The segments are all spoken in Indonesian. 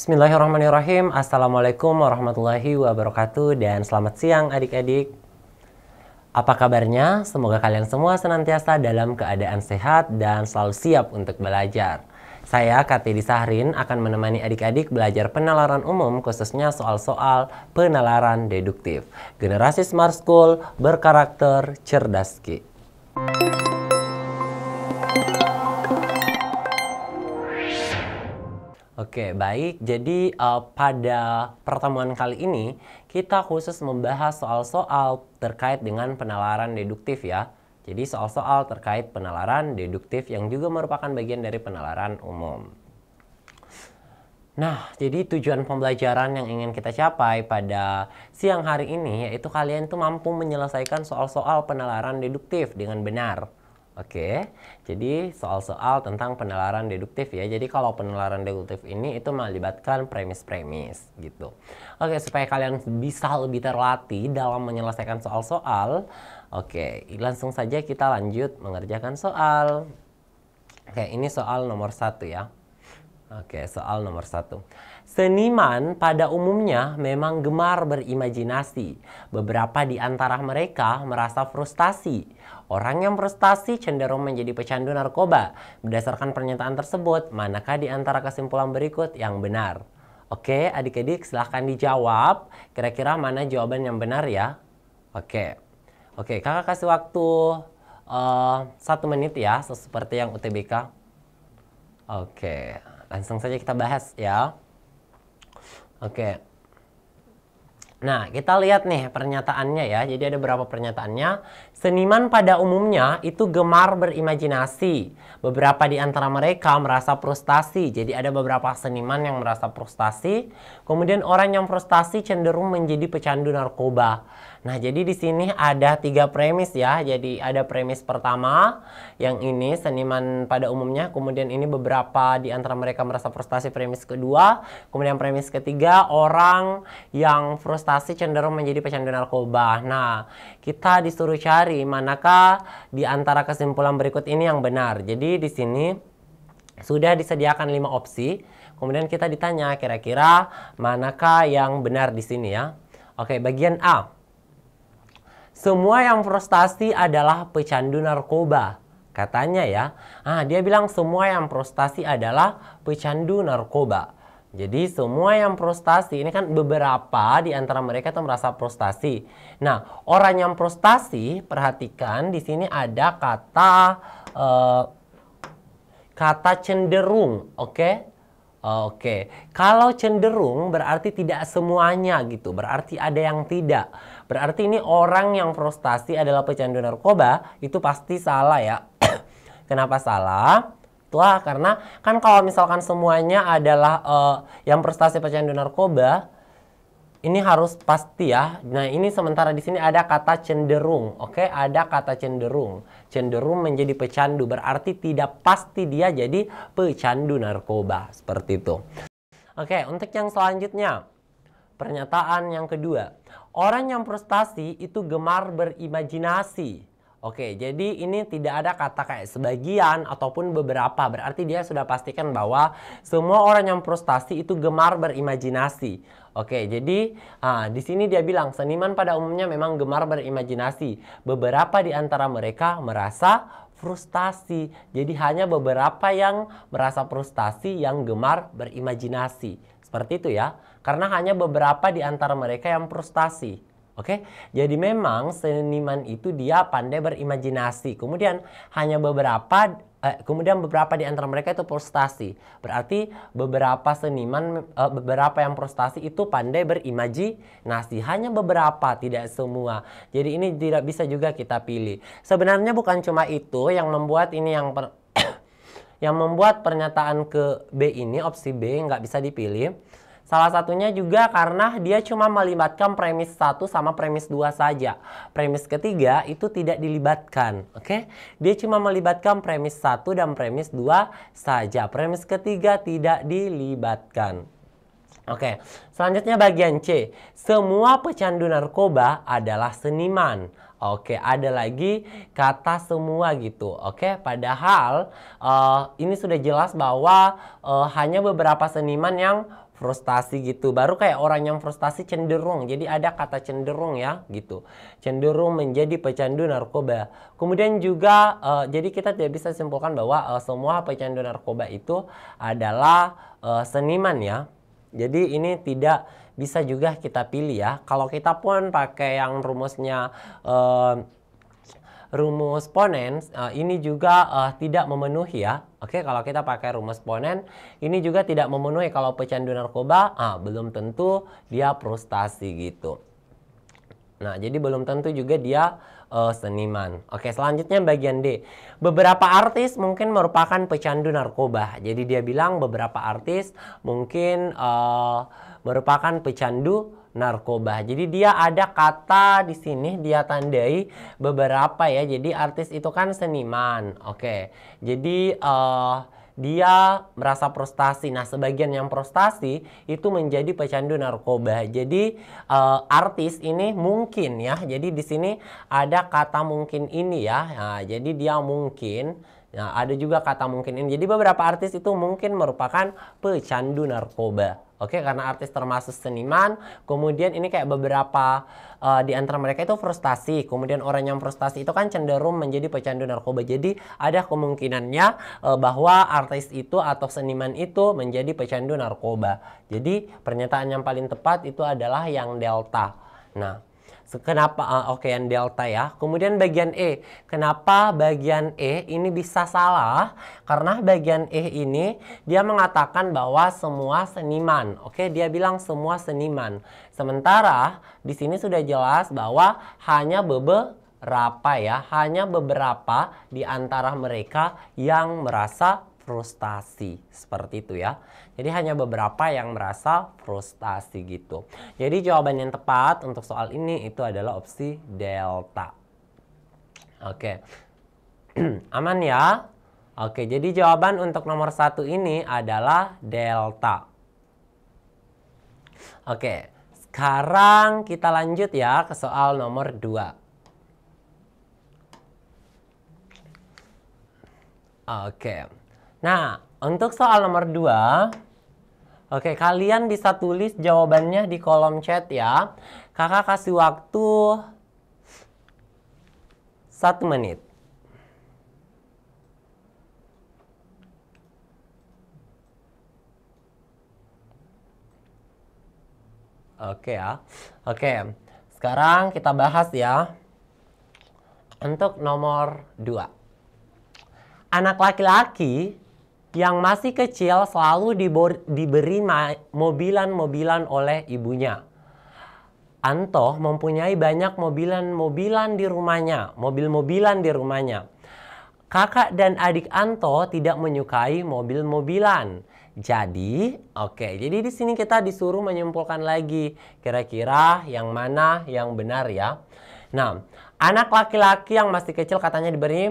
Bismillahirrahmanirrahim. Assalamualaikum warahmatullahi wabarakatuh dan selamat siang adik-adik. Apa kabarnya? Semoga kalian semua senantiasa dalam keadaan sehat dan selalu siap untuk belajar. Saya Kartidi Sahrin akan menemani adik-adik belajar penalaran umum khususnya soal-soal penalaran deduktif. Generasi Smart School berkarakter cerdas Ki. Oke, baik. Jadi pada pertemuan kali ini kita khusus membahas soal-soal terkait dengan penalaran deduktif ya. Jadi soal-soal terkait penalaran deduktif yang juga merupakan bagian dari penalaran umum. Nah, jadi tujuan pembelajaran yang ingin kita capai pada siang hari ini yaitu kalian tuh mampu menyelesaikan soal-soal penalaran deduktif dengan benar. Oke, jadi soal-soal tentang penalaran deduktif ya. Jadi kalau penalaran deduktif ini itu melibatkan premis-premis gitu. Oke, supaya kalian bisa lebih terlatih dalam menyelesaikan soal-soal. Oke, langsung saja kita lanjut mengerjakan soal. Oke, ini soal nomor 1 ya. Oke, soal nomor 1. Seniman pada umumnya memang gemar berimajinasi. Beberapa di antara mereka merasa frustasi. Orang yang frustasi cenderung menjadi pecandu narkoba. Berdasarkan pernyataan tersebut, manakah di antara kesimpulan berikut yang benar? Oke, adik-adik silahkan dijawab. Kira-kira mana jawaban yang benar ya? Oke, kakak kasih waktu 1 menit ya, seperti yang UTBK. Oke, langsung saja kita bahas ya. Oke. Nah, kita lihat nih pernyataannya ya. Jadi ada beberapa pernyataannya. Seniman pada umumnya itu gemar berimajinasi. Beberapa di antara mereka merasa frustasi. Jadi ada beberapa seniman yang merasa frustasi. Kemudian orang yang frustasi cenderung menjadi pecandu narkoba. Nah, jadi di sini ada 3 premis ya. Jadi ada premis pertama, yang ini seniman pada umumnya. Kemudian ini beberapa di antara mereka merasa frustasi, premis kedua. Kemudian premis ketiga, orang yang frustasi cenderung menjadi pecandu narkoba. Nah, kita disuruh cari manakah di antara kesimpulan berikut ini yang benar. Jadi di sini sudah disediakan 5 opsi. Kemudian kita ditanya kira-kira manakah yang benar di sini ya. Oke, bagian A. Semua yang frustasi adalah pecandu narkoba. Katanya ya. Dia bilang semua yang frustasi adalah pecandu narkoba. Jadi semua yang frustasi, ini kan beberapa di antara mereka tuh merasa frustasi. Nah, orang yang frustasi, perhatikan di sini ada kata cenderung, oke? Oke, kalau cenderung berarti tidak semuanya gitu, berarti ada yang tidak. Berarti ini orang yang frustasi adalah pecandu narkoba, itu pasti salah ya. Kenapa salah? Itulah karena kan kalau misalkan semuanya adalah yang frustasi pecandu narkoba, ini harus pasti ya. Nah, ini sementara di sini ada kata cenderung, oke? Ada kata cenderung. Cenderung menjadi pecandu berarti tidak pasti dia jadi pecandu narkoba, seperti itu. Oke, untuk yang selanjutnya. Pernyataan yang kedua. Orang yang frustasi itu gemar berimajinasi. Oke, jadi ini tidak ada kata kayak sebagian ataupun beberapa. Berarti dia sudah pastikan bahwa semua orang yang frustasi itu gemar berimajinasi. Oke, jadi di sini dia bilang seniman pada umumnya memang gemar berimajinasi. Beberapa di antara mereka merasa frustasi. Jadi hanya beberapa yang merasa frustasi yang gemar berimajinasi. Seperti itu ya. Karena hanya beberapa di antara mereka yang frustasi. Oke, jadi memang seniman itu dia pandai berimajinasi. Kemudian hanya beberapa di antara mereka itu frustasi. Berarti beberapa seniman, beberapa yang frustasi itu pandai berimajinasi. Hanya beberapa, tidak semua. Jadi ini tidak bisa juga kita pilih. Sebenarnya bukan cuma itu yang membuat ini yang membuat pernyataan ke B ini, opsi B nggak bisa dipilih. Salah satunya juga karena dia cuma melibatkan premis 1 sama premis 2 saja. Premis ketiga itu tidak dilibatkan. Oke? Dia cuma melibatkan premis 1 dan premis 2 saja. Premis ketiga tidak dilibatkan. Oke, selanjutnya bagian C. Semua pecandu narkoba adalah seniman. Oke, ada lagi kata semua gitu. Oke, padahal ini sudah jelas bahwa hanya beberapa seniman yang frustasi gitu. Baru kayak orang yang frustasi cenderung. Jadi ada kata cenderung ya gitu. Cenderung menjadi pecandu narkoba. Kemudian juga jadi kita tidak bisa simpulkan bahwa semua pecandu narkoba itu adalah seniman ya. Jadi ini tidak bisa juga kita pilih ya. Kalau kita pun pakai yang rumusnya rumus Ponen, ini juga tidak memenuhi ya. Oke, kalau kita pakai rumus Ponen, ini juga tidak memenuhi. Kalau pecandu narkoba, belum tentu dia frustasi gitu. Nah, jadi belum tentu juga dia seniman. Oke, selanjutnya bagian D. Beberapa artis mungkin merupakan pecandu narkoba. Jadi dia bilang beberapa artis mungkin merupakan pecandu narkoba. Jadi dia ada kata di sini dia tandai beberapa ya. Jadi artis itu kan seniman. Oke. Jadi dia merasa frustasi. Nah, sebagian yang frustasi itu menjadi pecandu narkoba. Jadi artis ini mungkin ya. Jadi di sini ada kata mungkin ini ya. Nah, jadi dia mungkin. Nah, ada juga kata mungkin ini. Jadi beberapa artis itu mungkin merupakan pecandu narkoba. Oke, karena artis termasuk seniman, kemudian ini kayak beberapa di antara mereka itu frustasi. Kemudian orang yang frustasi itu kan cenderung menjadi pecandu narkoba. Jadi ada kemungkinannya bahwa artis itu atau seniman itu menjadi pecandu narkoba. Jadi pernyataan yang paling tepat itu adalah yang delta. Nah, kenapa oke yang delta ya. Kemudian bagian E. Kenapa bagian E ini bisa salah? Karena bagian E ini dia mengatakan bahwa semua seniman. Oke, dia bilang semua seniman. Sementara di sini sudah jelas bahwa hanya beberapa ya, hanya beberapa di antara mereka yang merasa frustasi. Seperti itu ya. Jadi hanya beberapa yang merasa frustasi gitu. Jadi jawaban yang tepat untuk soal ini itu adalah opsi delta. Oke. Aman ya? Oke, jadi jawaban untuk nomor 1 ini adalah delta. Oke, sekarang kita lanjut ya ke soal nomor 2. Oke. Nah, untuk soal nomor 2, oke, kalian bisa tulis jawabannya di kolom chat ya. Kakak kasih waktu 1 menit. Oke ya. Oke, sekarang kita bahas ya. Untuk nomor 2. Anak laki-laki yang masih kecil selalu diberi mobilan-mobilan oleh ibunya. Anto mempunyai banyak mobilan-mobilan di rumahnya, mobil-mobilan di rumahnya. Kakak dan adik Anto tidak menyukai mobil-mobilan. Jadi, jadi di sini kita disuruh menyimpulkan lagi kira-kira yang mana yang benar ya. Nah, anak laki-laki yang masih kecil katanya diberi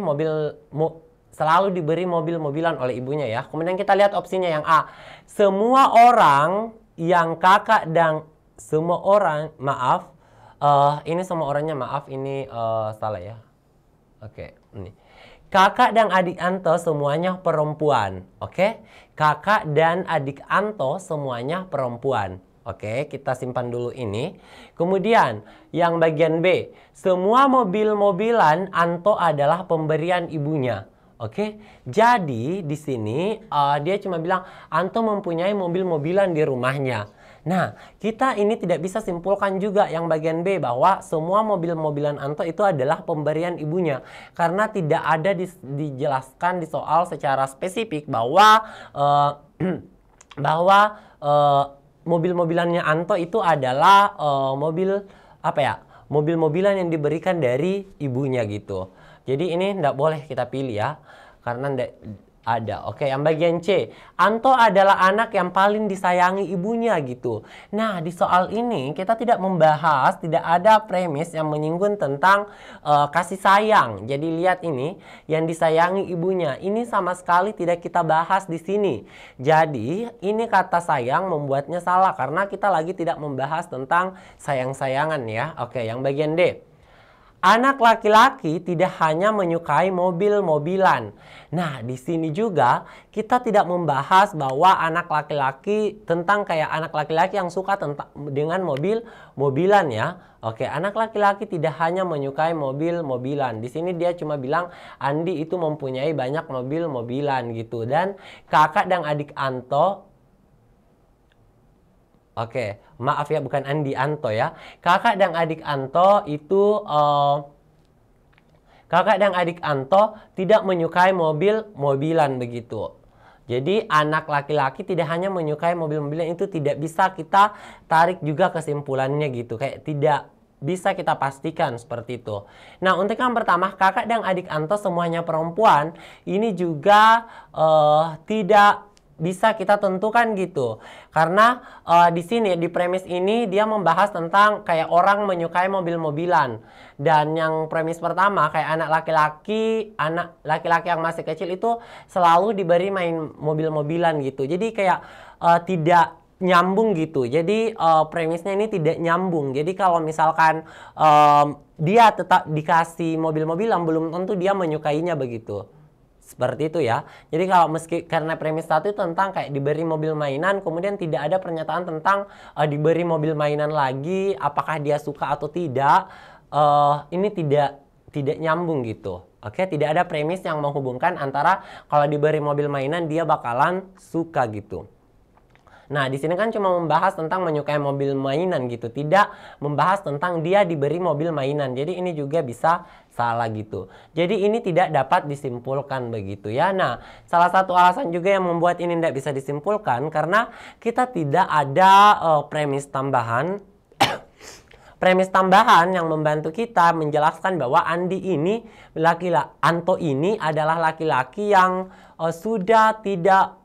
selalu diberi mobil-mobilan oleh ibunya ya. Kemudian kita lihat opsinya yang A. Semua orang yang kakak dan semua orang, maaf, ini semua orangnya maaf, ini salah ya. Oke, ini. Kakak dan adik Anto semuanya perempuan. Oke, kakak dan adik Anto semuanya perempuan. Oke, kita simpan dulu ini. Kemudian yang bagian B. Semua mobil-mobilan Anto adalah pemberian ibunya. Oke, jadi di sini dia cuma bilang Anto mempunyai mobil-mobilan di rumahnya. Nah, kita ini tidak bisa simpulkan juga yang bagian B bahwa semua mobil-mobilan Anto itu adalah pemberian ibunya. Karena tidak ada dijelaskan di soal secara spesifik bahwa mobil-mobilannya Anto itu adalah mobil-mobilan yang diberikan dari ibunya gitu. Jadi ini tidak boleh kita pilih ya, karena tidak ada. Oke, yang bagian C. Anto adalah anak yang paling disayangi ibunya gitu. Nah, di soal ini kita tidak membahas, tidak ada premis yang menyinggung tentang kasih sayang. Jadi lihat ini, yang disayangi ibunya. Ini sama sekali tidak kita bahas di sini. Jadi, ini kata sayang membuatnya salah karena kita lagi tidak membahas tentang sayang-sayangan ya. Oke, yang bagian D. anak laki-laki tidak hanya menyukai mobil-mobilan. Nah, di sini juga kita tidak membahas bahwa anak laki-laki tentang kayak anak laki-laki yang suka dengan mobil-mobilan ya. Oke, anak laki-laki tidak hanya menyukai mobil-mobilan. Di sini dia cuma bilang Andi itu mempunyai banyak mobil-mobilan gitu. Dan kakak dan adik Anto, oke, maaf ya, bukan Andi, Anto ya. Kakak dan adik Anto itu kakak dan adik Anto tidak menyukai mobil-mobilan begitu. Jadi anak laki-laki tidak hanya menyukai mobil-mobilan, itu tidak bisa kita tarik juga kesimpulannya gitu. Kayak tidak bisa kita pastikan seperti itu. Nah, untuk yang pertama, kakak dan adik Anto semuanya perempuan, ini juga tidak bisa kita tentukan gitu. Karena di sini di premis ini dia membahas tentang kayak orang menyukai mobil-mobilan. Dan yang premis pertama kayak anak laki-laki yang masih kecil itu selalu diberi main mobil-mobilan gitu. Jadi kayak tidak nyambung gitu. Jadi premisnya ini tidak nyambung. Jadi kalau misalkan dia tetap dikasih mobil-mobilan, belum tentu dia menyukainya begitu. Seperti itu ya. Jadi kalau karena premis satu itu tentang kayak diberi mobil mainan, kemudian tidak ada pernyataan tentang diberi mobil mainan lagi, apakah dia suka atau tidak, ini tidak nyambung gitu. Oke, tidak ada premis yang menghubungkan antara kalau diberi mobil mainan dia bakalan suka gitu. Nah, di sini kan cuma membahas tentang menyukai mobil mainan gitu, tidak membahas tentang dia diberi mobil mainan. Jadi ini juga bisa salah gitu. Jadi ini tidak dapat disimpulkan begitu ya. Nah, salah satu alasan juga yang membuat ini tidak bisa disimpulkan karena kita tidak ada premis tambahan. Premis tambahan yang membantu kita menjelaskan bahwa Andi ini Anto ini adalah laki-laki yang sudah tidak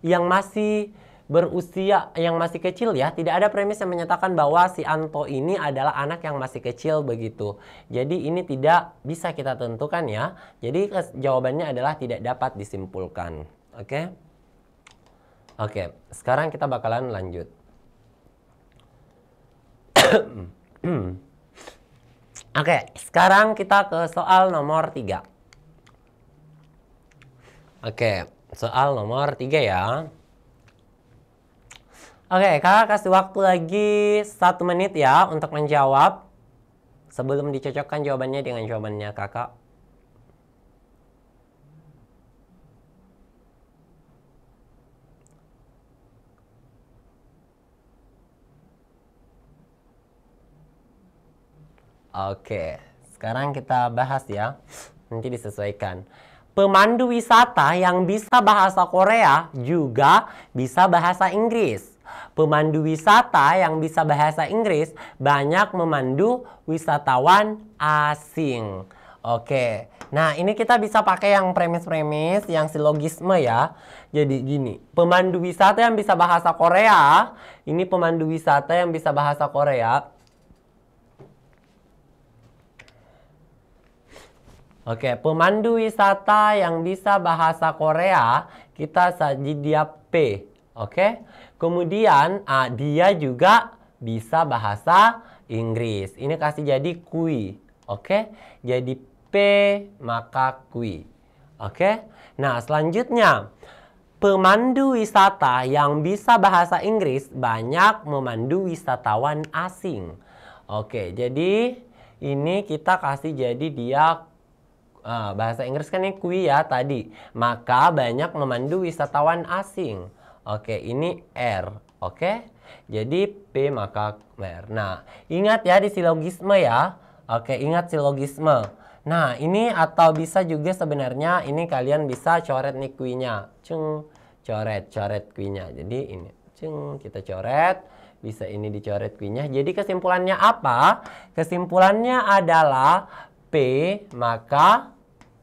yang masih berusia yang masih kecil ya. Tidak ada premis yang menyatakan bahwa si Anto ini adalah anak yang masih kecil begitu. Jadi ini tidak bisa kita tentukan ya. Jadi jawabannya adalah tidak dapat disimpulkan. Oke. Oke, sekarang kita bakalan lanjut. Oke, sekarang kita ke soal nomor 3. Oke, soal nomor 3 ya. Oke, kakak kasih waktu lagi 1 menit ya untuk menjawab sebelum dicocokkan jawabannya dengan jawabannya kakak. Oke, sekarang kita bahas ya, nanti disesuaikan. Pemandu wisata yang bisa bahasa Korea juga bisa bahasa Inggris. Pemandu wisata yang bisa bahasa Inggris banyak memandu wisatawan asing. Oke, nah ini kita bisa pakai yang premis-premis, yang silogisme ya. Jadi gini, pemandu wisata yang bisa bahasa Korea, ini pemandu wisata yang bisa bahasa Korea. Oke, pemandu wisata yang bisa bahasa Korea, kita saji dia P. Oke, kemudian dia juga bisa bahasa Inggris. Ini kasih jadi kui. Oke, jadi P maka kui. Oke, nah selanjutnya pemandu wisata yang bisa bahasa Inggris banyak memandu wisatawan asing. Oke, jadi ini kita kasih jadi dia bahasa Inggris kan ini kui ya tadi. Maka banyak memandu wisatawan asing. Oke, ini R. Oke, jadi P maka R. Nah, ingat ya di silogisme ya. Oke, ingat silogisme. Nah, ini atau bisa juga sebenarnya ini kalian bisa coret nih kuinya. Ceng, coret kuinya. Jadi ini, ceng, kita coret. Bisa ini dicoret kuinya. Jadi kesimpulannya apa? Kesimpulannya adalah P maka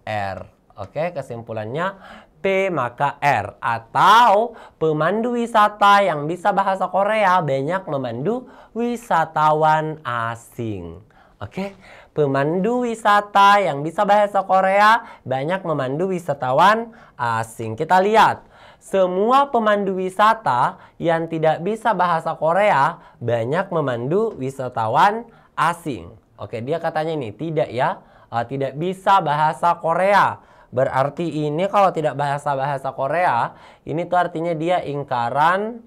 R. Oke, kesimpulannya P maka R. Atau pemandu wisata yang bisa bahasa Korea banyak memandu wisatawan asing. Oke, pemandu wisata yang bisa bahasa Korea banyak memandu wisatawan asing. Kita lihat, semua pemandu wisata yang tidak bisa bahasa Korea banyak memandu wisatawan asing. Oke, dia katanya ini tidak ya, tidak bisa bahasa Korea. Berarti ini kalau tidak bahasa Korea, ini tuh artinya dia ingkaran.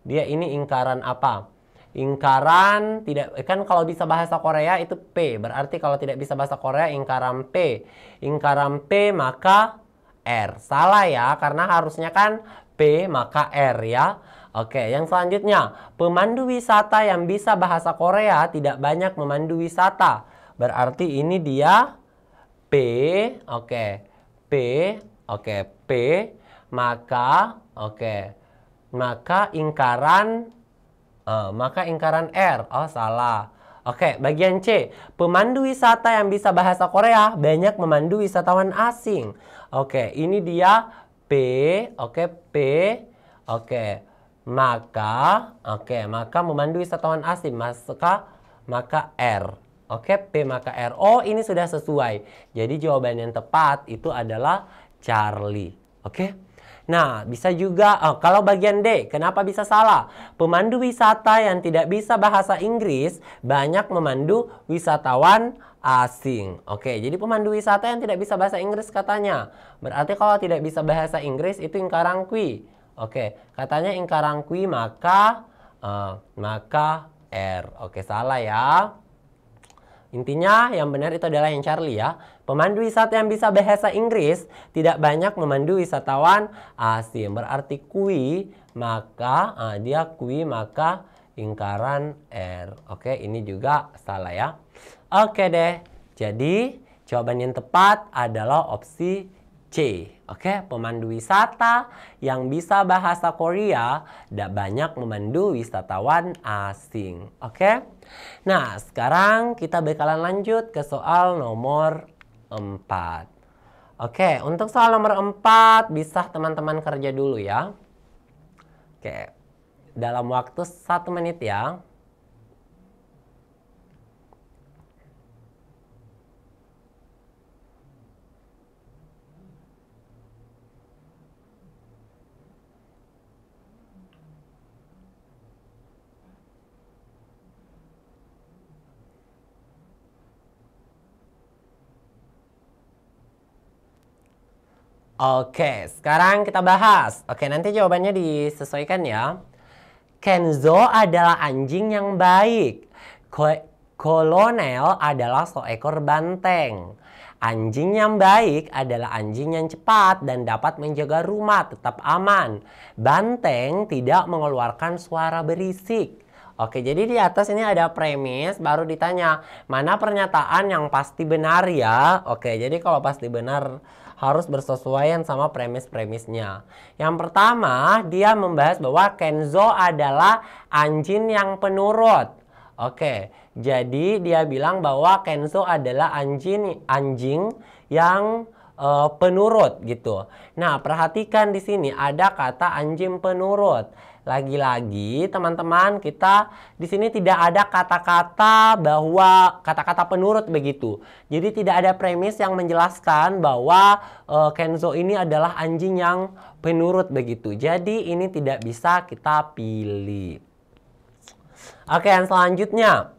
Dia ini ingkaran apa? Ingkaran tidak, kan kalau bisa bahasa Korea itu P. Berarti kalau tidak bisa bahasa Korea ingkaran P. Ingkaran P maka R. Salah ya, karena harusnya kan P maka R ya. Oke, yang selanjutnya, pemandu wisata yang bisa bahasa Korea tidak banyak memandu wisata. Berarti ini dia P, oke, P, oke, P, maka, oke, maka ingkaran R. Oh, salah. Oke, bagian C. Pemandu wisata yang bisa bahasa Korea banyak memandu wisatawan asing. Oke, ini dia P, oke, P, oke. Maka memandu wisatawan asing, maka R. Oke, P maka R. Oh, ini sudah sesuai. Jadi jawaban yang tepat itu adalah Charlie. Oke. Nah, bisa juga kalau bagian D, kenapa bisa salah? Pemandu wisata yang tidak bisa bahasa Inggris banyak memandu wisatawan asing. Oke, jadi pemandu wisata yang tidak bisa bahasa Inggris katanya. Berarti kalau tidak bisa bahasa Inggris itu ingkaran kui. Oke, katanya ingkaran kui maka R. Oke, salah ya. Intinya yang benar itu adalah yang Charlie ya. Pemandu wisata yang bisa bahasa Inggris tidak banyak memandu wisatawan asing. Berarti kui maka dia kui maka ingkaran R. Oke, ini juga salah ya. Oke deh. Jadi jawaban yang tepat adalah opsi C. Oke, pemandu wisata yang bisa bahasa Korea tidak banyak memandu wisatawan asing. Oke. Nah, sekarang kita bakalan lanjut ke soal nomor 4. Oke, untuk soal nomor 4 bisa teman-teman kerja dulu ya. Oke. Dalam waktu 1 menit ya. Oke, sekarang kita bahas. Oke, nanti jawabannya disesuaikan ya. Kenzo adalah anjing yang baik. Kolonel adalah seekor banteng. Anjing yang baik adalah anjing yang cepat dan dapat menjaga rumah tetap aman. Banteng tidak mengeluarkan suara berisik. Oke, jadi di atas ini ada premis, baru ditanya mana pernyataan yang pasti benar ya. Oke, jadi kalau pasti benar harus bersesuaian sama premis-premisnya. Yang pertama, dia membahas bahwa Kenzo adalah anjing yang penurut. Oke, jadi dia bilang bahwa Kenzo adalah anjing yang penurut gitu. Nah, perhatikan di sini ada kata anjing penurut. Lagi-lagi teman-teman, kita di sini tidak ada kata-kata bahwa kata-kata penurut begitu. Jadi tidak ada premis yang menjelaskan bahwa Kenzo ini adalah anjing yang penurut begitu. Jadi ini tidak bisa kita pilih. Oke, yang selanjutnya.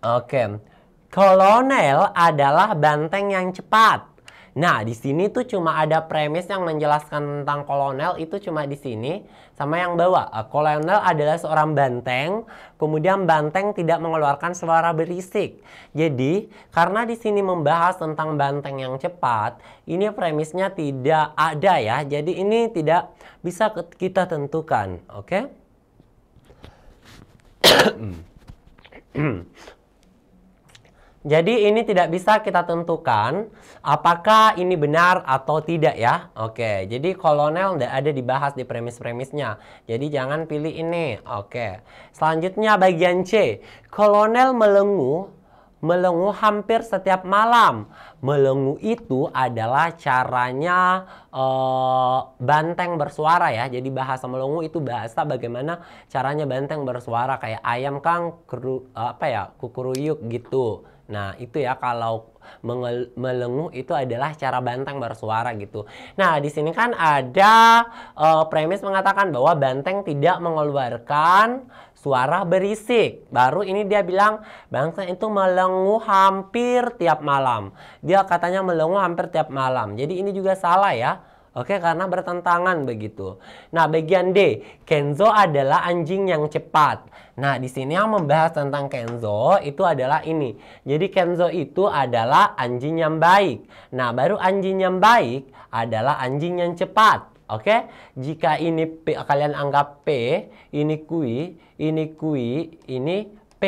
Oke. Kolonel adalah banteng yang cepat. Nah, di sini tuh cuma ada premis yang menjelaskan tentang kolonel, itu cuma di sini sama yang bawah. Kolonel adalah seorang banteng, kemudian banteng tidak mengeluarkan suara berisik. Jadi, karena di sini membahas tentang banteng yang cepat, ini premisnya tidak ada ya. Jadi ini tidak bisa kita tentukan, oke? Jadi ini tidak bisa kita tentukan apakah ini benar atau tidak ya. Oke, jadi kolonel tidak ada dibahas di premis-premisnya. Jadi jangan pilih ini. Oke, selanjutnya bagian C. Kolonel melengu hampir setiap malam. Melengu itu adalah caranya banteng bersuara ya. Jadi bahasa melengu itu bahasa bagaimana caranya banteng bersuara, kayak ayam kan kukuruyuk gitu. Nah, itu ya kalau melenguh itu adalah cara banteng bersuara gitu. Nah, di sini kan ada premis mengatakan bahwa banteng tidak mengeluarkan suara berisik. Baru ini dia bilang banteng itu melenguh hampir tiap malam. Dia katanya melenguh hampir tiap malam. Jadi ini juga salah ya. Oke, karena bertentangan begitu. Nah, bagian D, Kenzo adalah anjing yang cepat. Nah, di sini yang membahas tentang Kenzo itu adalah ini. Jadi Kenzo itu adalah anjing yang baik. Nah, baru anjing yang baik adalah anjing yang cepat. Oke, jika ini P, kalian anggap P, ini kui, ini P.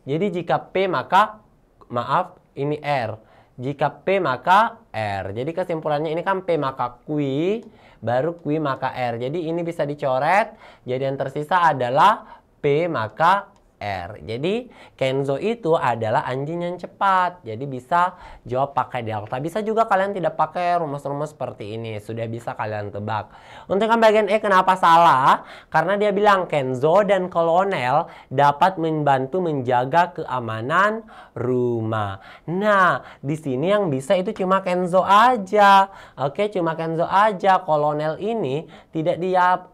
Jadi jika P maka, maaf, ini R. Jika P maka R. Jadi kesimpulannya ini kan P maka kui, baru kui maka R. Jadi ini bisa dicoret. Jadi yang tersisa adalah P maka R. Jadi Kenzo itu adalah anjing yang cepat. Jadi bisa jawab pakai delta. Bisa juga kalian tidak pakai rumus-rumus seperti ini. Sudah bisa kalian tebak. Untuk yang bagian E kenapa salah? Karena dia bilang Kenzo dan kolonel dapat membantu menjaga keamanan rumah. Nah, di sini yang bisa itu cuma Kenzo aja. Oke, cuma Kenzo aja. Kolonel ini tidak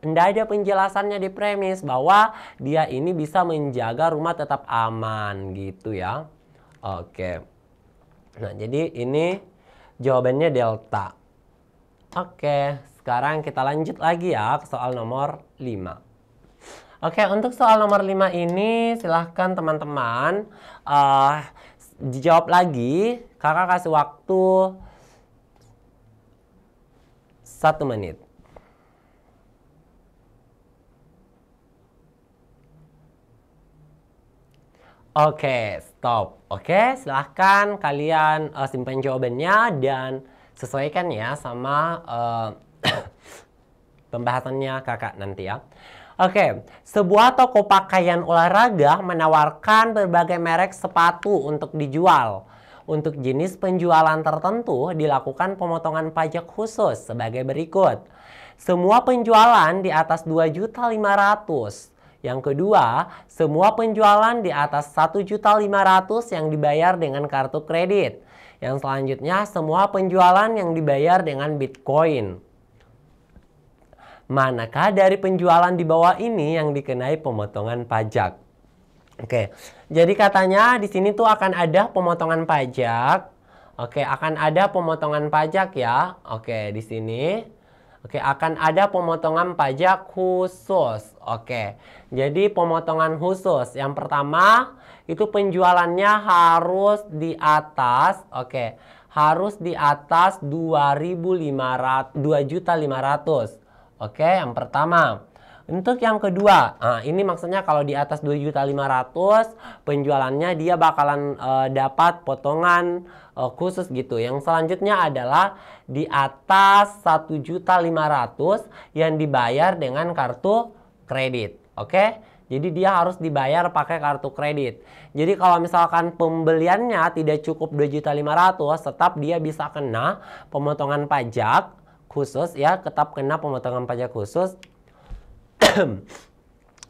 ada penjelasannya di premis bahwa dia ini bisa menjaga rumah tetap aman gitu ya. Oke. Nah, jadi ini jawabannya delta. Oke, sekarang kita lanjut lagi ya ke soal nomor 5. Oke, untuk soal nomor 5 ini silahkan teman-teman dijawab lagi. Kakak kasih waktu 1 menit. Oke, stop. Oke, silahkan kalian simpan jawabannya dan sesuaikan ya sama pembahasannya kakak nanti ya. Oke, sebuah toko pakaian olahraga menawarkan berbagai merek sepatu untuk dijual. Untuk jenis penjualan tertentu dilakukan pemotongan pajak khusus sebagai berikut. Semua penjualan di atas 2.500.000. Yang kedua, semua penjualan di atas 1.500.000 yang dibayar dengan kartu kredit. Yang selanjutnya, semua penjualan yang dibayar dengan Bitcoin. Manakah dari penjualan di bawah ini yang dikenai pemotongan pajak? Oke, jadi katanya di sini tuh akan ada pemotongan pajak. Oke, akan ada pemotongan pajak ya. Oke, di sini. Oke, akan ada pemotongan pajak khusus. Oke, jadi pemotongan khusus. Yang pertama, itu penjualannya harus di atas, oke, harus di atas 2.500, 2.500.000. Oke, yang pertama. Untuk yang kedua, ini maksudnya kalau di atas 2.500.000 penjualannya dia bakalan dapat potongan khusus gitu. Yang selanjutnya adalah di atas 1.500.000 yang dibayar dengan kartu kredit. Oke? Jadi dia harus dibayar pakai kartu kredit. Jadi kalau misalkan pembeliannya tidak cukup 2.500.000, tetap dia bisa kena pemotongan pajak khusus ya, tetap kena pemotongan pajak khusus.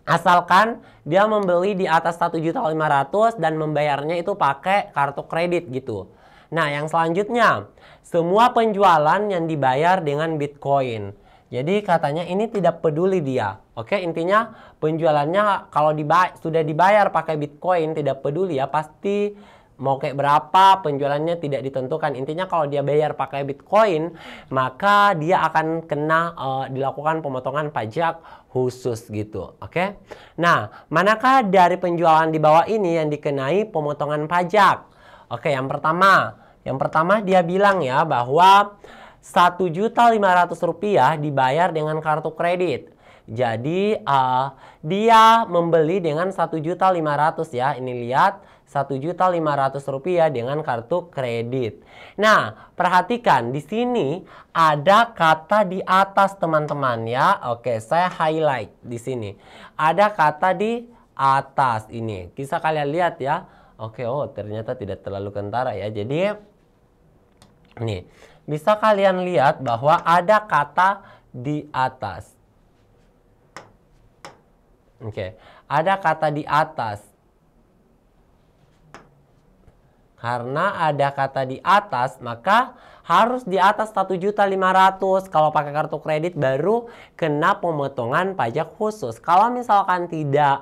Asalkan dia membeli di atas 1.500.000 dan membayarnya itu pakai kartu kredit gitu. Nah, yang selanjutnya, semua penjualan yang dibayar dengan Bitcoin. Jadi katanya ini tidak peduli dia. Oke, intinya penjualannya kalau sudah dibayar pakai Bitcoin tidak peduli ya, pasti mau kayak berapa penjualannya tidak ditentukan. Intinya kalau dia bayar pakai Bitcoin, maka dia akan kena dilakukan pemotongan pajak khusus gitu. Oke. Nah, manakah dari penjualan di bawah ini yang dikenai pemotongan pajak? Oke, yang pertama dia bilang ya bahwa Rp1.500.000 dibayar dengan kartu kredit. Jadi dia membeli dengan 1.500.000 ya. Ini lihat Rp1.500.000 dengan kartu kredit. Nah, perhatikan di sini ada kata di atas teman-teman ya. Oke, saya highlight di sini. Ada kata di atas ini. Bisa kalian lihat ya. Oke, oh ternyata tidak terlalu kentara ya. Jadi nih, bisa kalian lihat bahwa ada kata di atas. Oke, ada kata di atas. Karena ada kata di atas, maka harus di atas 1.500.000. Kalau pakai kartu kredit baru kena pemotongan pajak khusus. Kalau misalkan tidak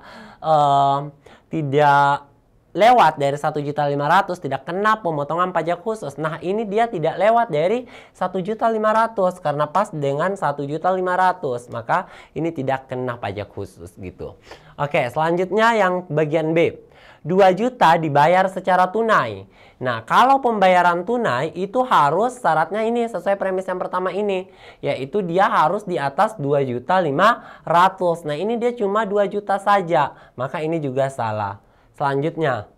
lewat dari 1.500.000 tidak kena pemotongan pajak khusus. Nah, ini dia tidak lewat dari 1.500.000 karena pas dengan 1.500.000, maka ini tidak kena pajak khusus gitu. Oke, selanjutnya yang bagian B. 2 juta dibayar secara tunai. Nah, kalau pembayaran tunai itu harus syaratnya ini sesuai premis yang pertama ini, yaitu dia harus di atas 2.500.000. Nah, ini dia cuma 2 juta saja, maka ini juga salah. Selanjutnya,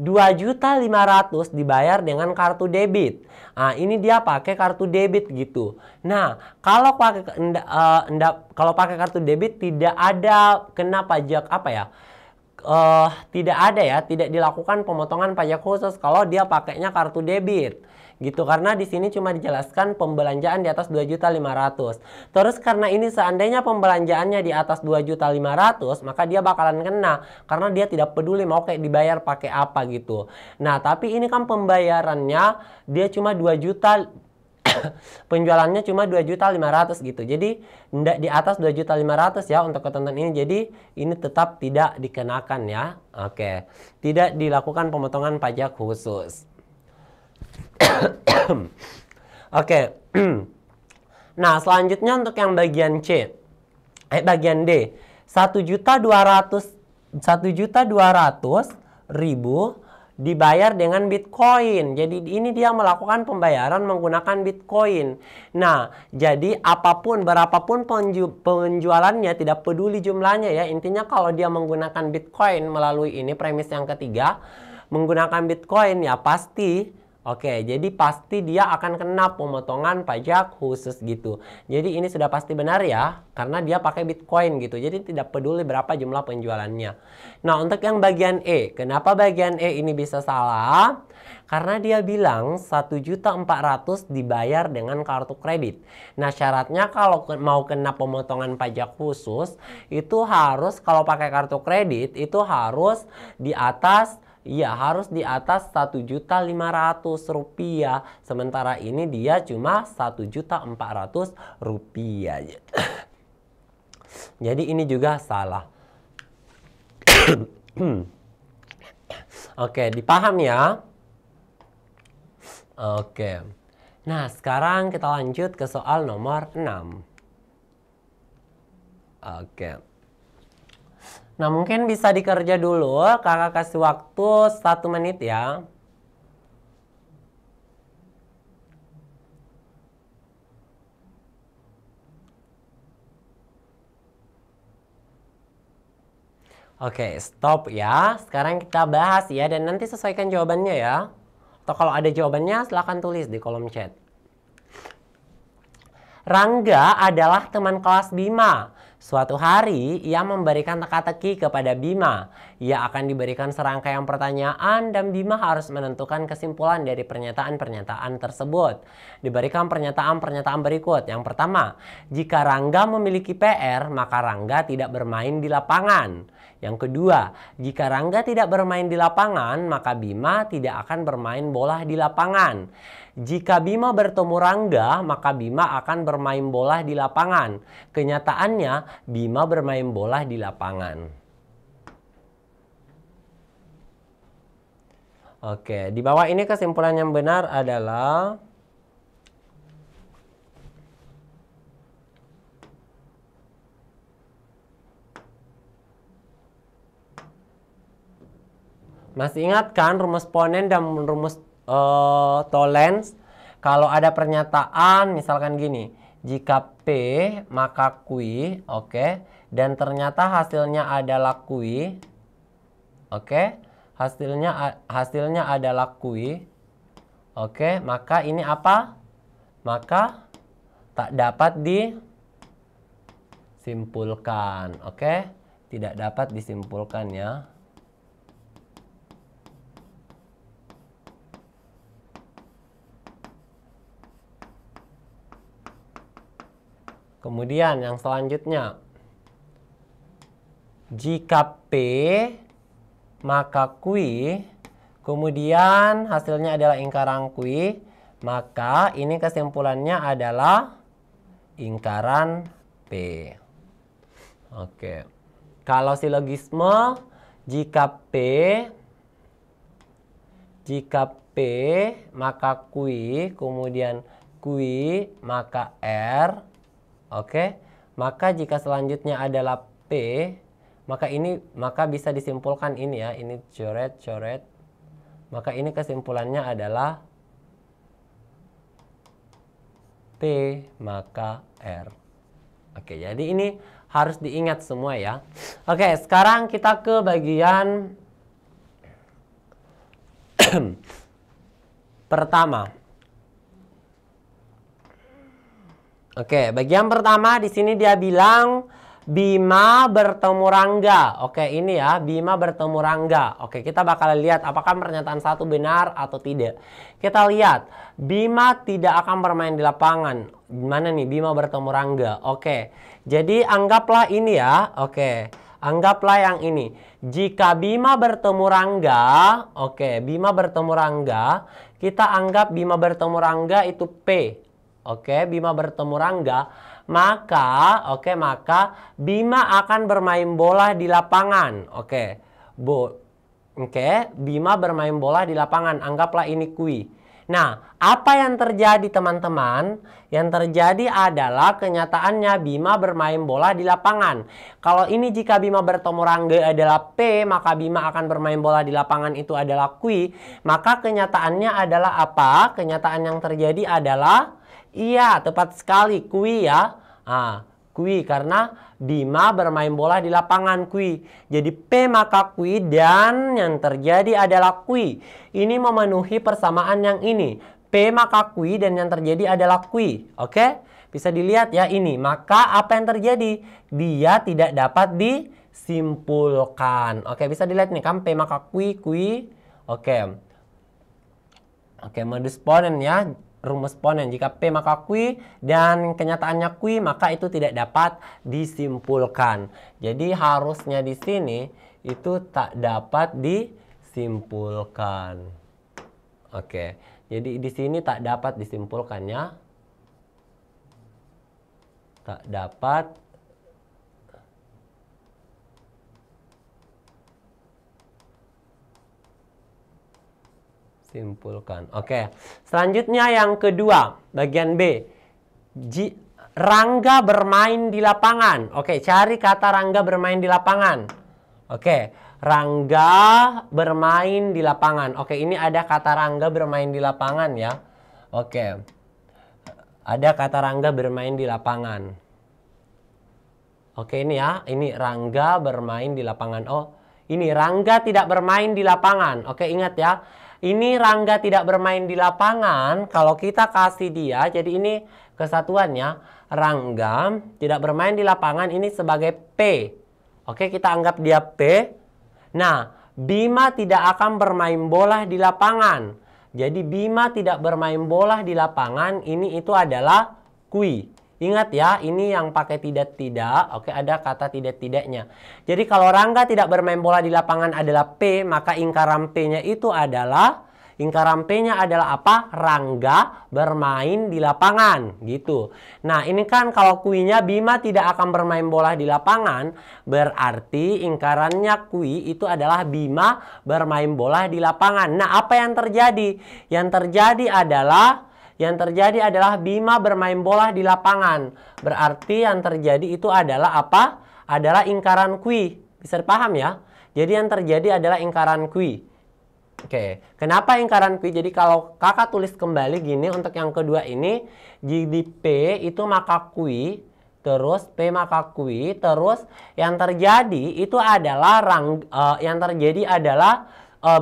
2.500.000 dibayar dengan kartu debit. Nah, ini dia pakai kartu debit gitu. Nah, kalau pakai kartu debit tidak ada kena pajak apa ya? Tidak ada ya, tidak dilakukan pemotongan pajak khusus kalau dia pakainya kartu debit gitu, karena di sini cuma dijelaskan pembelanjaan di atas 2.500.000. Terus karena ini seandainya pembelanjaannya di atas 2.500.000, maka dia bakalan kena karena dia tidak peduli mau kayak dibayar pakai apa gitu. Nah, tapi ini kan pembayarannya dia cuma 2 juta, penjualannya cuma 2.500.000 gitu. Jadi tidak di atas 2.500.000 ya untuk ketentuan ini. Jadi ini tetap tidak dikenakan ya. Oke. Tidak dilakukan pemotongan pajak khusus. Oke. Nah, selanjutnya untuk yang bagian C. Bagian D. 1.200.000 dibayar dengan Bitcoin. Jadi ini dia melakukan pembayaran menggunakan Bitcoin. Nah, jadi apapun berapapun penjualannya tidak peduli jumlahnya ya. Intinya kalau dia menggunakan Bitcoin melalui ini premis yang ketiga, menggunakan Bitcoin ya pasti jadi pasti dia akan kena pemotongan pajak khusus gitu. Jadi ini sudah pasti benar ya, karena dia pakai Bitcoin gitu. Jadi tidak peduli berapa jumlah penjualannya. Nah, untuk yang bagian E, kenapa bagian E ini bisa salah? Karena dia bilang 1.400.000 dibayar dengan kartu kredit. Nah, syaratnya kalau mau kena pemotongan pajak khusus, itu harus kalau pakai kartu kredit itu harus di atas 1.500.000 rupiah. Sementara ini dia cuma 1.400.000 rupiah. Jadi ini juga salah. Oke, dipaham ya? Oke. Nah, sekarang kita lanjut ke soal nomor 6. Oke. Nah, mungkin bisa dikerja dulu. Kakak kasih waktu 1 menit ya. Oke, stop ya. Sekarang kita bahas ya. Dan nanti sesuaikan jawabannya ya. Atau kalau ada jawabannya silahkan tulis di kolom chat. Rangga adalah teman kelas Bima. Suatu hari, ia memberikan teka-teki kepada Bima. Ia akan diberikan serangkaian pertanyaan dan Bima harus menentukan kesimpulan dari pernyataan-pernyataan tersebut. Diberikan pernyataan-pernyataan berikut. Yang pertama, jika Rangga memiliki PR, maka Rangga tidak bermain di lapangan. Yang kedua, jika Rangga tidak bermain di lapangan, maka Bima tidak akan bermain bola di lapangan. Jika Bima bertemu Rangga, maka Bima akan bermain bola di lapangan. Kenyataannya, Bima bermain bola di lapangan. Oke, di bawah ini kesimpulan yang benar adalah masih ingat kan rumus Ponen dan rumus Tollens? Kalau ada pernyataan misalkan gini, jika P maka Q, dan ternyata hasilnya adalah Q, hasilnya adalah Q, maka ini apa? Maka tak dapat disimpulkan, tidak dapat disimpulkan ya. Kemudian yang selanjutnya, jika P maka Q kemudian hasilnya adalah ingkaran Q, maka ini kesimpulannya adalah ingkaran P. Oke. Kalau silogisme, jika P maka Q, kemudian Q maka R. Oke. Maka jika selanjutnya adalah P, maka bisa disimpulkan ini ya, ini coret. Maka ini kesimpulannya adalah P maka R. Oke, jadi ini harus diingat semua ya. Oke, sekarang kita ke bagian pertama. Oke, bagian pertama di sini dia bilang Bima bertemu Rangga. Oke, ini ya, Bima bertemu Rangga. Oke, kita bakal lihat apakah pernyataan satu benar atau tidak. Kita lihat, Bima tidak akan bermain di lapangan. Gimana nih, Bima bertemu Rangga? Oke, jadi anggaplah ini ya. Oke, anggaplah yang ini. Jika Bima bertemu Rangga, oke, Bima bertemu Rangga, kita anggap Bima bertemu Rangga itu P. Oke, Bima bertemu Rangga. Maka Bima akan bermain bola di lapangan. Oke, Bima bermain bola di lapangan. Anggaplah ini Q. Nah, apa yang terjadi teman-teman? Yang terjadi adalah kenyataannya Bima bermain bola di lapangan. Kalau ini jika Bima bertemu Rangga adalah P, maka Bima akan bermain bola di lapangan itu adalah Q. Maka kenyataannya adalah apa? Kenyataan yang terjadi adalah iya, tepat sekali, Q ya. Q karena Bima bermain bola di lapangan Q. Jadi P maka Q dan yang terjadi adalah Q. Ini memenuhi persamaan yang ini. P maka Q dan yang terjadi adalah Q. Oke? Bisa dilihat ya ini. Maka apa yang terjadi? Dia tidak dapat disimpulkan. Oke, bisa dilihat nih kan P maka Q. Oke, modus ponen ya. Rumus ponen, jika P maka Q dan kenyataannya Q, maka itu tidak dapat disimpulkan. Jadi harusnya di sini itu tak dapat disimpulkan. Oke, jadi di sini tak dapat disimpulkannya. Tak dapat simpulkan. Oke, selanjutnya yang kedua, bagian B. Rangga bermain di lapangan. Oke, cari kata Rangga bermain di lapangan. Oke, Rangga bermain di lapangan. Oke, ini ada kata Rangga bermain di lapangan ya. Oke, ada kata Rangga bermain di lapangan. Oke, ini ya, ini Rangga bermain di lapangan. Oh, ini Rangga tidak bermain di lapangan. Oke, ingat ya. Ini Rangga tidak bermain di lapangan. Kalau kita kasih dia, jadi ini kesatuannya. Rangga tidak bermain di lapangan ini sebagai P. Oke, kita anggap dia P. Nah, Bima tidak akan bermain bola di lapangan. Jadi Bima tidak bermain bola di lapangan, ini itu adalah Q. Ingat ya, ini yang pakai tidak-tidak. Oke, ada kata tidak-tidaknya. Jadi kalau Rangga tidak bermain bola di lapangan adalah P, maka ingkaran P-nya itu adalah, ingkaran P-nya adalah apa? Rangga bermain di lapangan, gitu. Nah, ini kan kalau Q-nya Bima tidak akan bermain bola di lapangan, berarti ingkarannya Q itu adalah Bima bermain bola di lapangan. Nah, apa yang terjadi? Yang terjadi adalah Bima bermain bola di lapangan. Berarti yang terjadi itu adalah apa? Adalah ingkaran Q. Bisa dipaham ya? Jadi yang terjadi adalah ingkaran Q. Oke, kenapa ingkaran Q? Jadi kalau kakak tulis kembali gini untuk yang kedua ini, jadi P itu maka Q, terus P maka Q, terus yang terjadi itu adalah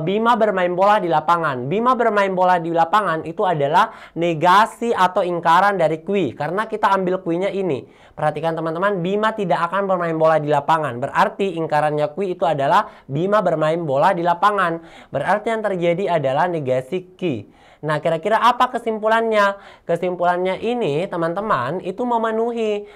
Bima bermain bola di lapangan. Bima bermain bola di lapangan itu adalah negasi atau ingkaran dari Q. Karena kita ambil Q-nya ini. Perhatikan teman-teman, Bima tidak akan bermain bola di lapangan. Berarti ingkarannya Q itu adalah Bima bermain bola di lapangan. Berarti yang terjadi adalah negasi Q. Nah, kira-kira apa kesimpulannya? Kesimpulannya ini, teman-teman, itu memenuhi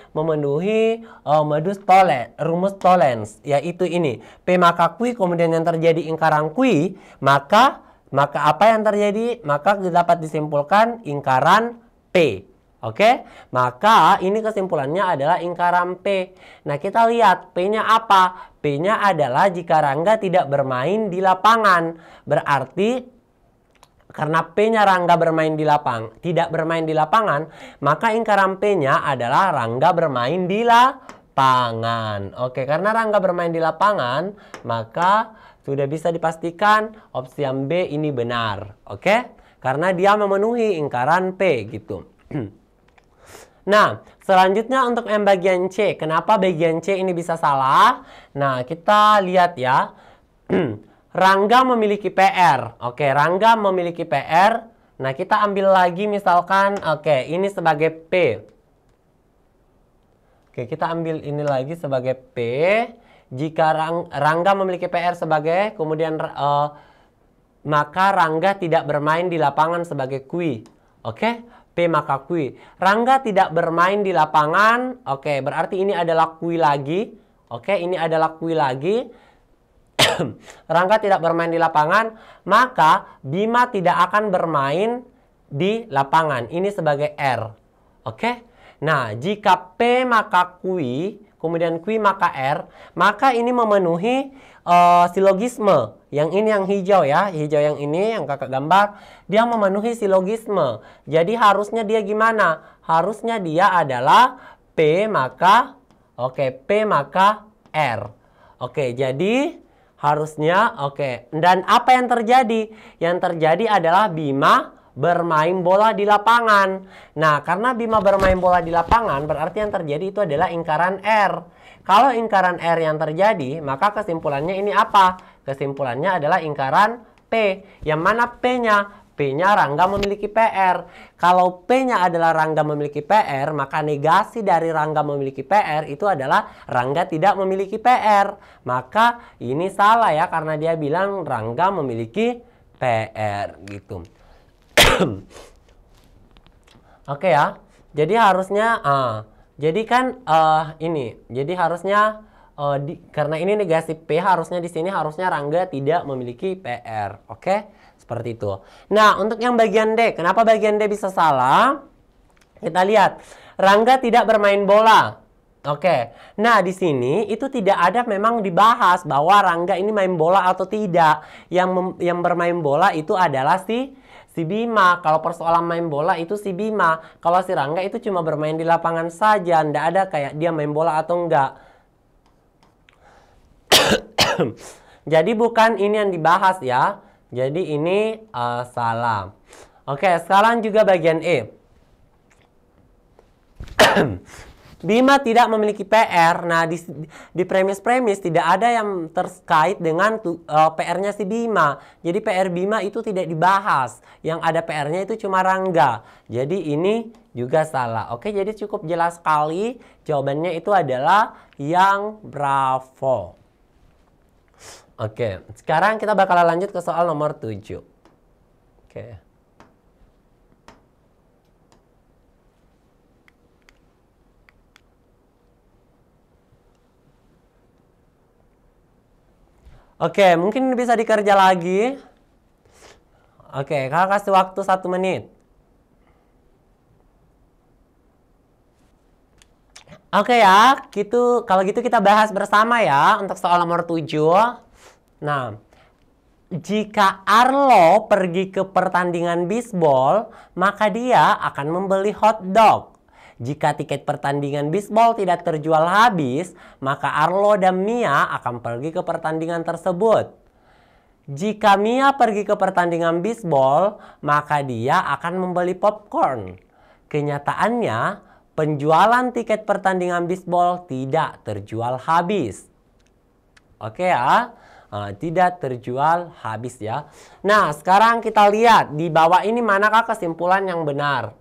rumus Tollens, yaitu ini. P maka Q, kemudian yang terjadi ingkaran Q, maka Maka apa yang terjadi? Maka dapat disimpulkan ingkaran P. Oke, maka ini kesimpulannya adalah ingkaran P. Nah, kita lihat P-nya apa? P-nya adalah jika Rangga tidak bermain di lapangan. Berarti karena P-nya Rangga tidak bermain di lapangan, maka ingkaran P-nya adalah Rangga bermain di lapangan. Oke, karena Rangga bermain di lapangan, maka sudah bisa dipastikan opsi yang B ini benar. Oke, karena dia memenuhi ingkaran P gitu. Nah, selanjutnya untuk yang bagian C. Kenapa bagian C ini bisa salah? Nah, kita lihat ya. Rangga memiliki PR. Oke, Rangga memiliki PR. Nah, kita ambil lagi misalkan, oke, ini sebagai P. Oke, kita ambil ini lagi sebagai P. Jika Rangga memiliki PR sebagai, kemudian maka Rangga tidak bermain di lapangan sebagai Q. Oke? P maka Q. Rangga tidak bermain di lapangan. Oke, berarti ini adalah Q lagi. Oke, ini adalah Q lagi. Rangga tidak bermain di lapangan, maka Bima tidak akan bermain di lapangan. Ini sebagai R. Oke. Nah, jika P maka Q, kemudian Q maka R, maka ini memenuhi silogisme. Yang ini yang hijau ya, hijau yang ini yang kakak gambar, dia memenuhi silogisme. Jadi harusnya dia gimana? Harusnya dia adalah P maka P maka R. Oke, jadi harusnya Dan apa yang terjadi? Yang terjadi adalah Bima bermain bola di lapangan. Nah, karena Bima bermain bola di lapangan, berarti yang terjadi itu adalah ingkaran R. Kalau ingkaran R yang terjadi, maka kesimpulannya ini apa? Kesimpulannya adalah ingkaran P. Yang mana P-nya? P-nya Rangga memiliki PR. Kalau P-nya adalah Rangga memiliki PR, maka negasi dari Rangga memiliki PR itu adalah Rangga tidak memiliki PR. Maka ini salah ya, karena dia bilang Rangga memiliki PR gitu. Oke ya. Jadi harusnya jadi kan ini. Jadi harusnya karena ini negasi P, harusnya di sini harusnya Rangga tidak memiliki PR. Oke? Seperti itu. Nah, untuk yang bagian D, kenapa bagian D bisa salah? Kita lihat. Rangga tidak bermain bola. Oke. Nah, di sini itu tidak ada memang dibahas bahwa Rangga ini main bola atau tidak. Yang bermain bola itu adalah si Bima. Kalau persoalan main bola itu si Bima. Kalau si Rangga itu cuma bermain di lapangan saja. Nggak ada kayak dia main bola atau enggak. Jadi bukan ini yang dibahas ya. Jadi ini salah. Oke, sekarang juga bagian E. Bima tidak memiliki PR. Nah, di premis-premis tidak ada yang terkait dengan PR-nya si Bima. Jadi PR Bima itu tidak dibahas. Yang ada PR-nya itu cuma Rangga. Jadi ini juga salah. Oke, jadi cukup jelas sekali. Jawabannya itu adalah yang bravo. Oke, sekarang kita bakalan lanjut ke soal nomor 7. Oke. Oke, mungkin bisa dikerja lagi. Oke, kakak kasih waktu 1 menit. Oke ya, kalau gitu kita bahas bersama ya untuk soal nomor 7. Nah, jika Arlo pergi ke pertandingan bisbol, maka dia akan membeli hotdog. Jika tiket pertandingan bisbol tidak terjual habis, maka Arlo dan Mia akan pergi ke pertandingan tersebut. Jika Mia pergi ke pertandingan bisbol, maka dia akan membeli popcorn. Kenyataannya, penjualan tiket pertandingan bisbol tidak terjual habis. Oke ya. Tidak terjual habis ya. Nah, sekarang kita lihat di bawah ini manakah kesimpulan yang benar.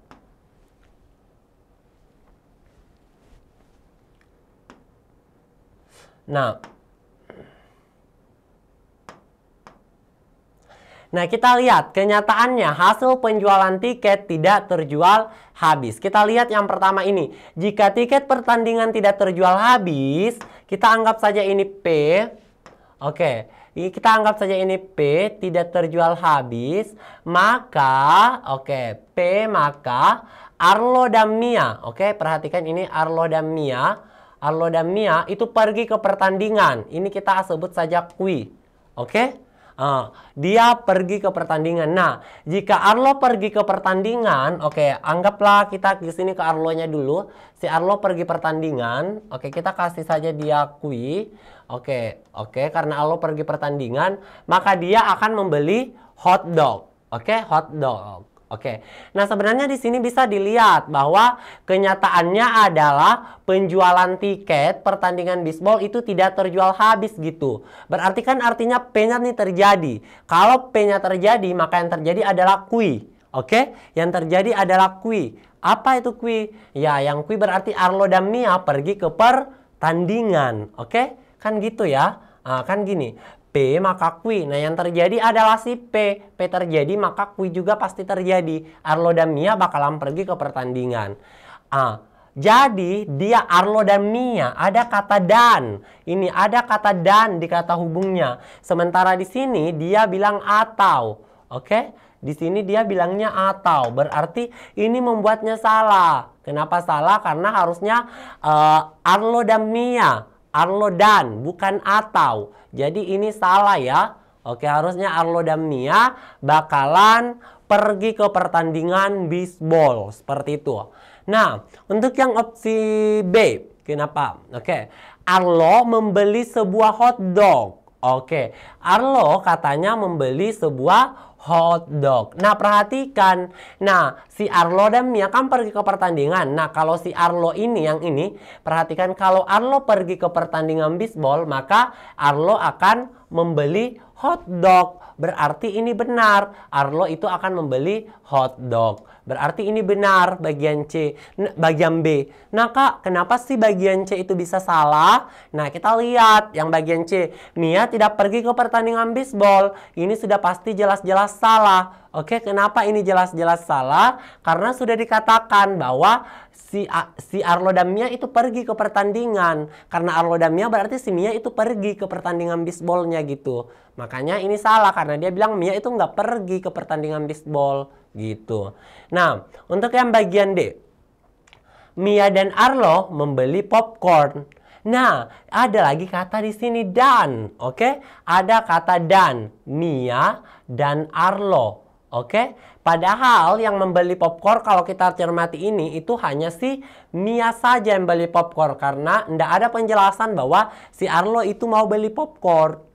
Nah, kita lihat kenyataannya hasil penjualan tiket tidak terjual habis. Kita lihat yang pertama ini. Jika tiket pertandingan tidak terjual habis, kita anggap saja ini P. Oke, Kita anggap saja ini P tidak terjual habis, maka P maka Arlo dan Mia, perhatikan ini Arlo dan Mia. Arlo dan Mia itu pergi ke pertandingan. Ini kita sebut saja Kui. Dia pergi ke pertandingan. Nah, jika Arlo pergi ke pertandingan, anggaplah kita di sini ke Arlo-nya dulu. Si Arlo pergi pertandingan. Kita kasih saja dia Kui. Karena Arlo pergi pertandingan, maka dia akan membeli hotdog. Hotdog. Nah sebenarnya di sini bisa dilihat bahwa kenyataannya adalah penjualan tiket pertandingan bisbol itu tidak terjual habis gitu. Berarti kan artinya P-nya nih terjadi. Kalau P-nya terjadi, maka yang terjadi adalah Kui. Yang terjadi adalah Kui. Apa itu Kui? Ya, yang Kui berarti Arlo dan Mia pergi ke pertandingan. Kan gitu ya. Kan gini. P maka Kui. Nah yang terjadi adalah si P. P terjadi maka Kui juga pasti terjadi. Arlo dan Mia bakalan pergi ke pertandingan. Jadi dia Arlo dan Mia ada kata dan. Ini ada kata dan di kata hubungnya. Sementara di sini dia bilang atau. Di sini dia bilangnya atau. Berarti ini membuatnya salah. Kenapa salah? Karena harusnya Arlo dan Mia. Arlo dan, bukan atau. Jadi ini salah ya. Harusnya Arlo dan Mia bakalan pergi ke pertandingan bisbol. Seperti itu. Nah, untuk yang opsi B. Kenapa? Arlo membeli sebuah hotdog. Arlo katanya membeli sebuah hotdog. Nah, perhatikan. Nah, si Arlo dan Mia kan pergi ke pertandingan. Nah, kalau si Arlo ini, yang ini, perhatikan kalau Arlo pergi ke pertandingan bisbol, maka Arlo akan membeli hotdog. Berarti ini benar. Arlo itu akan membeli hotdog. Berarti ini benar bagian C, bagian B. Nah Kak, kenapa sih bagian C itu bisa salah? Nah kita lihat yang bagian C. Mia tidak pergi ke pertandingan bisbol. Ini sudah pasti jelas-jelas salah. Kenapa ini jelas-jelas salah? Karena sudah dikatakan bahwa si Arlo dan Mia itu pergi ke pertandingan. Karena Arlo dan Mia berarti si Mia itu pergi ke pertandingan bisbolnya gitu. Makanya ini salah karena dia bilang Mia itu nggak pergi ke pertandingan bisbol gitu. Nah, untuk yang bagian D. Mia dan Arlo membeli popcorn. Nah, ada lagi kata di sini dan. Ada kata dan. Mia dan Arlo. Padahal yang membeli popcorn kalau kita cermati ini itu hanya si Mia saja yang beli popcorn karena tidak ada penjelasan bahwa si Arlo itu mau beli popcorn.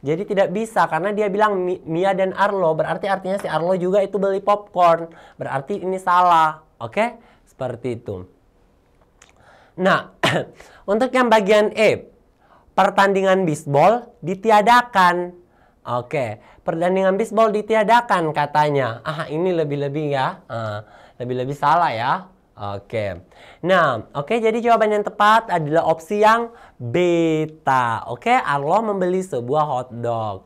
Jadi tidak bisa karena dia bilang Mia dan Arlo berarti artinya si Arlo juga itu beli popcorn. Berarti ini salah. Seperti itu. Nah, untuk yang bagian E, pertandingan bisbol ditiadakan. Pertandingan bisbol ditiadakan katanya. Ini lebih-lebih ya. Lebih-lebih salah ya. Nah, jadi jawaban yang tepat adalah opsi yang beta. Arlo membeli sebuah hotdog.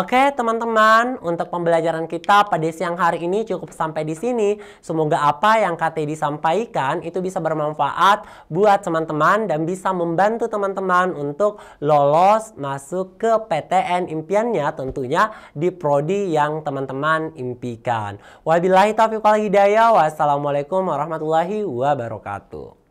Teman-teman, untuk pembelajaran kita pada siang hari ini cukup sampai di sini. Semoga apa yang KT disampaikan itu bisa bermanfaat buat teman-teman dan bisa membantu teman-teman untuk lolos masuk ke PTN impiannya tentunya di prodi yang teman-teman impikan. Wabillahi taufiq wal hidayah. Wassalamualaikum warahmatullahi wabarakatuh.